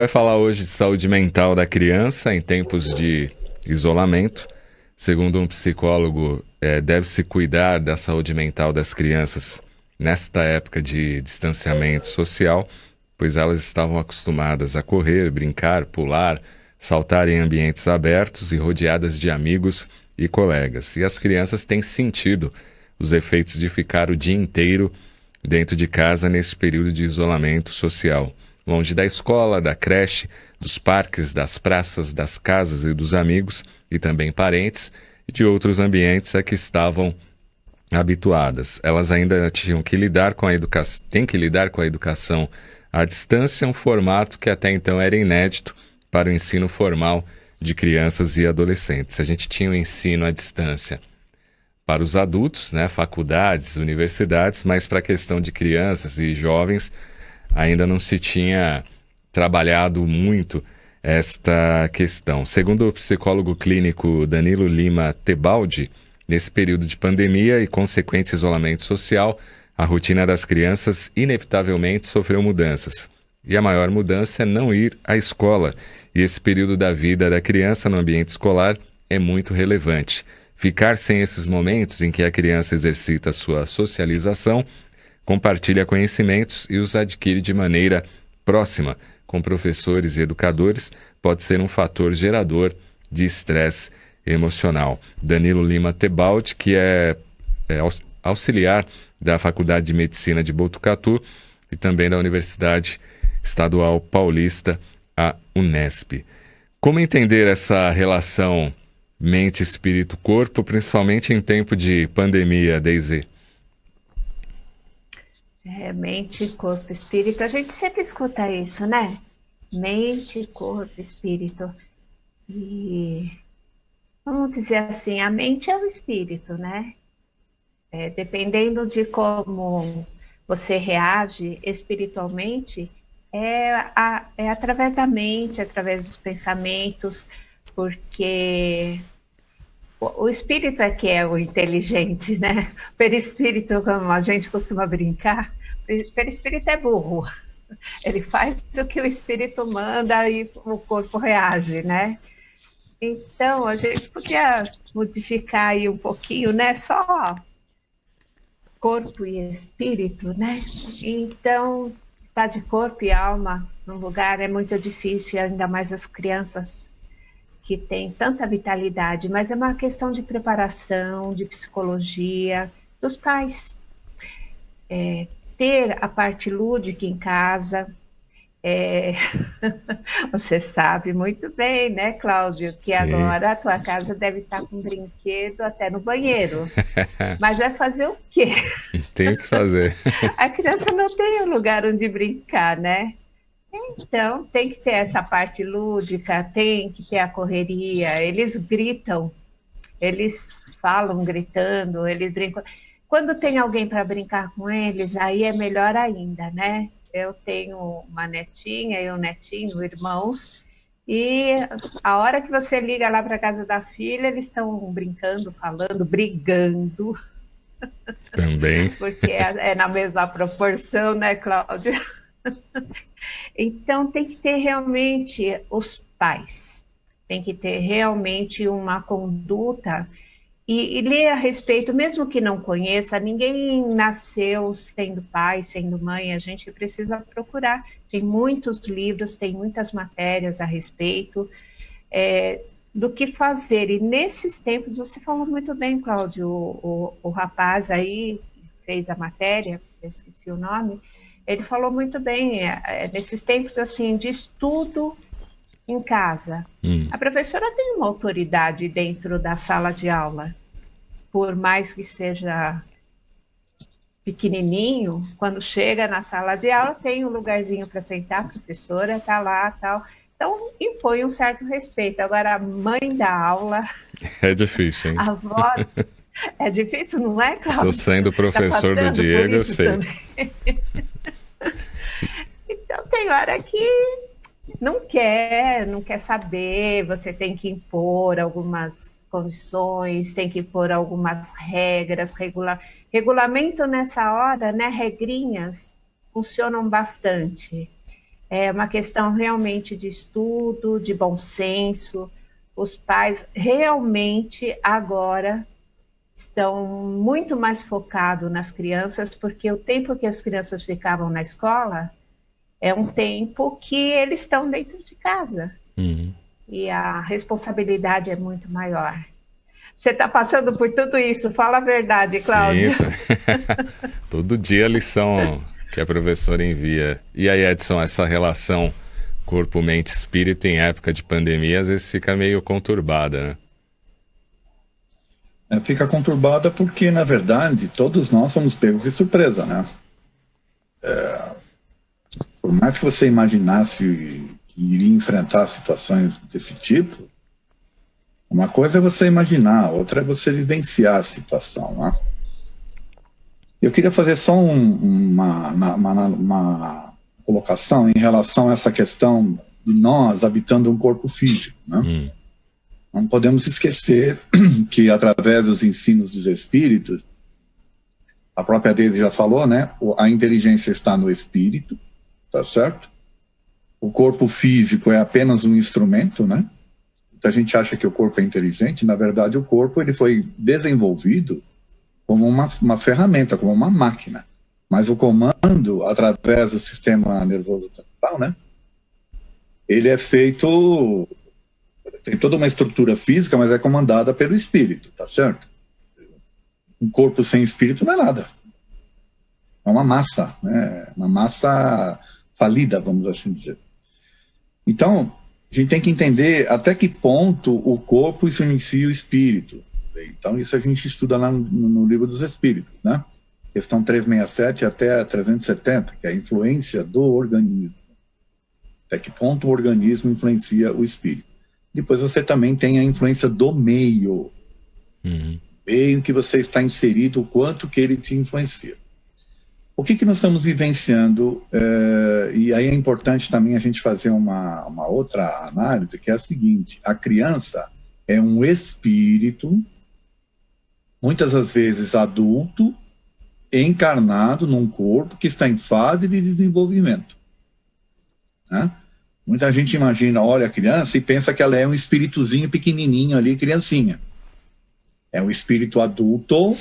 Vai falar hoje de saúde mental da criança em tempos de isolamento. Segundo um psicólogo, deve-se cuidar da saúde mental das crianças nesta época de distanciamento social, pois elas estavam acostumadas a correr, brincar, pular, saltar em ambientes abertos e rodeadas de amigos e colegas. E as crianças têm sentido os efeitos de ficar o dia inteiro dentro de casa nesse período de isolamento social, longe da escola, da creche, dos parques, das praças, das casas e dos amigos, e também parentes, e de outros ambientes a que estavam habituadas. Elas ainda tinham que lidar com a educação, têm que lidar com a educação à distância, um formato que até então era inédito para o ensino formal de crianças e adolescentes. A gente tinha o ensino à distância para os adultos, né, faculdades, universidades, mas para a questão de crianças e jovens ainda não se tinha trabalhado muito esta questão. Segundo o psicólogo clínico Danilo Lima Tebaldi, nesse período de pandemia e consequente isolamento social, a rotina das crianças inevitavelmente sofreu mudanças. E a maior mudança é não ir à escola. E esse período da vida da criança no ambiente escolar é muito relevante. Ficar sem esses momentos em que a criança exercita sua socialização, compartilha conhecimentos e os adquire de maneira próxima com professores e educadores, pode ser um fator gerador de estresse emocional. Danilo Lima Tebaldi, que é auxiliar da Faculdade de Medicina de Botucatu e também da Universidade Estadual Paulista, a Unesp. Como entender essa relação mente, espírito, corpo, principalmente em tempo de pandemia, Deise? Mente, corpo, espírito. A gente sempre escuta isso, né? Mente, corpo, espírito. E vamos dizer assim, a mente é o espírito, né? Dependendo de como você reage espiritualmente, é através da mente, através dos pensamentos, porque o espírito é que é o inteligente, né? O perispírito, como a gente costuma brincar, o perispírito é burro. Ele faz o que o espírito manda e o corpo reage, né? Então, a gente podia modificar aí um pouquinho, né? Só corpo e espírito, né? Então, estar de corpo e alma num lugar é muito difícil, ainda mais as crianças que têm tanta vitalidade, mas é uma questão de preparação, de psicologia, dos pais. Ter a parte lúdica em casa. É... Você sabe muito bem, né, Cláudio, que Sim. agora a tua casa deve estar com brinquedo até no banheiro. Mas vai fazer o quê? Tenho que fazer. A criança não tem um lugar onde brincar, né? Então, tem que ter essa parte lúdica, tem que ter a correria. Eles gritam, eles falam gritando, eles brincam. Quando tem alguém para brincar com eles, aí é melhor ainda, né? Eu tenho uma netinha e um netinho, irmãos, e a hora que você liga lá para a casa da filha, eles estão brincando, falando, brigando, Também. porque é na mesma proporção, né, Cláudia? Então, tem que ter realmente os pais, tem que ter realmente uma conduta e ler a respeito, mesmo que não conheça, ninguém nasceu sendo pai, sendo mãe, a gente precisa procurar. Tem muitos livros, tem muitas matérias a respeito do que fazer. E nesses tempos, você falou muito bem, Cláudio, o rapaz aí fez a matéria, eu esqueci o nome, ele falou muito bem, nesses tempos assim de estudo em casa. Hum. A professora tem uma autoridade dentro da sala de aula, por mais que seja pequenininho, quando chega na sala de aula tem um lugarzinho para sentar, a professora está lá, tal. Então impõe um certo respeito. Agora a mãe da aula, É difícil, hein? a avó, é difícil, não é, Tô Cláudio? sendo Está professor do passando por Diego, eu isso sei. também. Então tem hora que não quer saber, você tem que impor algumas condições, tem que impor algumas regras, regulamento nessa hora, né? Regrinhas funcionam bastante. É uma questão realmente de estudo, de bom senso. Os pais realmente agora estão muito mais focados nas crianças, porque o tempo que as crianças ficavam na escola é um tempo que eles estão dentro de casa. Uhum. E a responsabilidade é muito maior. Você está passando por tudo isso, fala a verdade, Sim, Cláudia. todo dia a lição que a professora envia. E aí, Edson, essa relação corpo, mente, espírito em época de pandemia às vezes fica meio conturbada, né? Fica conturbada porque, na verdade, todos nós somos pegos de surpresa, né? Por mais que você imaginasse que iria enfrentar situações desse tipo, uma coisa é você imaginar, outra é você vivenciar a situação, né? Eu queria fazer só uma colocação em relação a essa questão de nós habitando um corpo físico, né? Não podemos esquecer que, através dos ensinos dos espíritos, a própria Deise já falou, né? A inteligência está no espírito, tá certo? O corpo físico é apenas um instrumento, né? Muita gente acha que o corpo é inteligente. Na verdade, o corpo ele foi desenvolvido como uma ferramenta, como uma máquina. Mas o comando, através do sistema nervoso central, né? Ele é feito... Tem toda uma estrutura física, mas é comandada pelo espírito, tá certo? Um corpo sem espírito não é nada. É uma massa, né? Uma massa falida, vamos assim dizer. Então, a gente tem que entender até que ponto o corpo influencia o espírito. Então, isso a gente estuda lá no Livro dos Espíritos, né? Questão 367 até 370, que é a influência do organismo. Até que ponto o organismo influencia o espírito. Depois você também tem a influência do meio. Meio que você está inserido, o quanto que ele te influencia. O que nós estamos vivenciando, e aí é importante também a gente fazer uma outra análise, que é a seguinte: a criança é um espírito, muitas das vezes adulto, encarnado num corpo que está em fase de desenvolvimento, né? Muita gente imagina, olha a criança e pensa que ela é um espíritozinho pequenininho ali, criancinha. É um espírito adulto,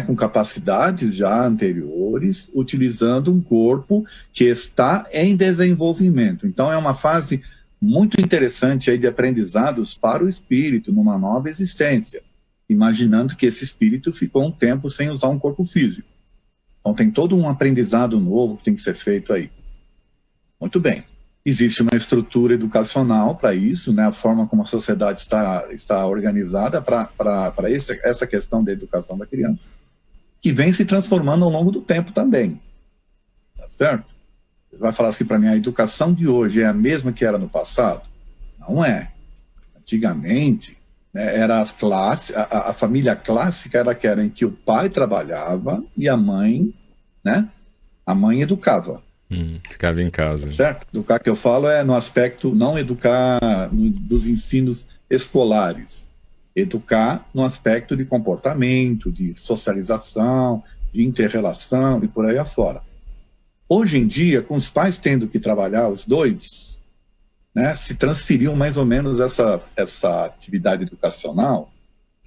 com capacidades já anteriores, utilizando um corpo que está em desenvolvimento. Então é uma fase muito interessante aí de aprendizados para o espírito, numa nova existência, imaginando que esse espírito ficou um tempo sem usar um corpo físico. Então tem todo um aprendizado novo que tem que ser feito aí. Muito bem. Existe uma estrutura educacional para isso, né? A forma como a sociedade está organizada para essa questão da educação da criança, que vem se transformando ao longo do tempo também. Tá certo? Você vai falar assim para mim, a educação de hoje é a mesma que era no passado? Não é. Antigamente, né, era a família clássica era aquela em que o pai trabalhava e a mãe, né? A mãe educava. Ficava em casa. Certo? Educar que eu falo é no aspecto, não educar dos ensinos escolares. Educar no aspecto de comportamento, de socialização, de inter-relação e por aí afora. Hoje em dia, com os pais tendo que trabalhar os dois, né, se transferiu mais ou menos essa atividade educacional,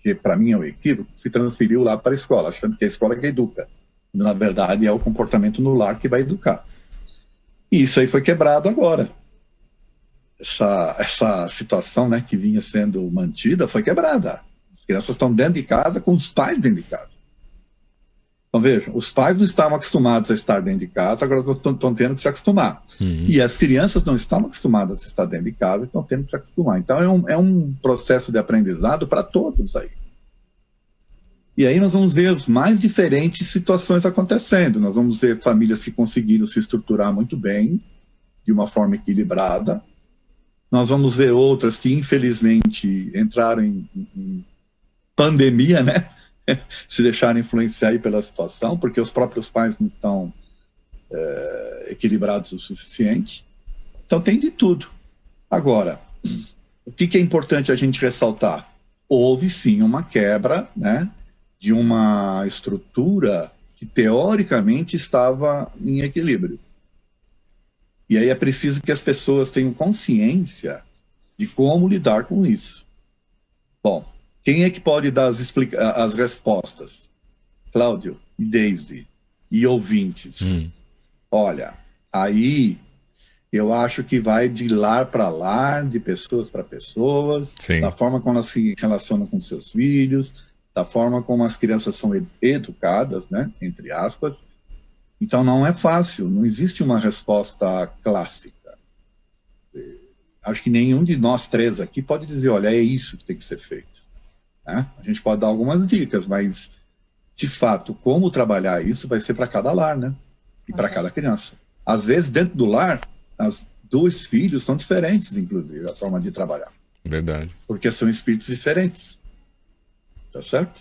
que para mim é um equívoco, se transferiu lá para a escola, achando que a escola é que educa. Na verdade, é o comportamento no lar que vai educar. E isso aí foi quebrado agora. Essa situação, né, que vinha sendo mantida foi quebrada. As crianças estão dentro de casa com os pais dentro de casa. Então vejam, os pais não estavam acostumados a estar dentro de casa, agora estão tendo que se acostumar. E as crianças não estavam acostumadas a estar dentro de casa, estão tendo que se acostumar. Então é um processo de aprendizado para todos aí. E aí nós vamos ver as mais diferentes situações acontecendo. Nós vamos ver famílias que conseguiram se estruturar muito bem, de uma forma equilibrada. Nós vamos ver outras que, infelizmente, entraram em pandemia, né? Se deixaram influenciar aí pela situação, porque os próprios pais não estão equilibrados o suficiente. Então tem de tudo. Agora, o que é importante a gente ressaltar? Houve sim uma quebra, né, de uma estrutura que teoricamente estava em equilíbrio. E aí é preciso que as pessoas tenham consciência de como lidar com isso. Bom, quem é que pode dar as respostas? Cláudio e Daisy e ouvintes. Olha, aí eu acho que vai de lar para lar, de pessoas para pessoas, Sim. da forma como elas se relacionam com seus filhos, da forma como as crianças são educadas, né, entre aspas. Então não é fácil, não existe uma resposta clássica. Acho que nenhum de nós três aqui pode dizer, olha, é isso que tem que ser feito. Né? A gente pode dar algumas dicas, mas, de fato, como trabalhar isso vai ser para cada lar, né? E para cada criança. Às vezes, dentro do lar, as dois filhos são diferentes, inclusive, a forma de trabalhar. Verdade. Porque são espíritos diferentes. Tá certo?